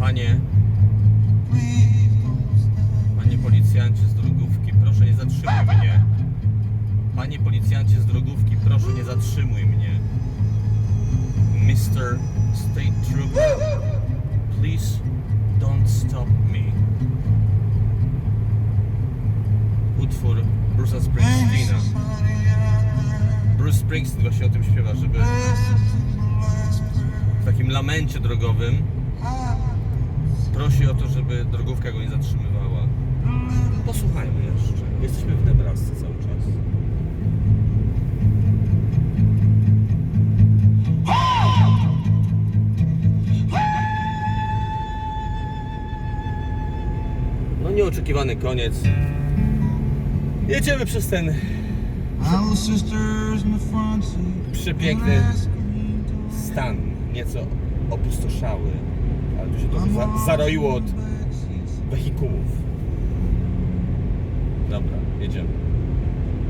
Panie policjancie z drogówki, proszę nie zatrzymuj mnie. Panie policjancie z drogówki, proszę nie zatrzymuj mnie. Mr. State Trooper, please don't stop me. Utwór Bruce'a Springsteena. Bruce Springsteen właśnie o tym śpiewa, żeby w takim lamencie drogowym prosi o to, żeby drogówka go nie zatrzymywała. Posłuchajmy jeszcze. Jesteśmy w Nebrasce cały czas. No nieoczekiwany koniec. Jedziemy przez ten przepiękny stan, nieco opustoszały, ale tu się to zaroiło od wehikułów. Dobra, jedziemy.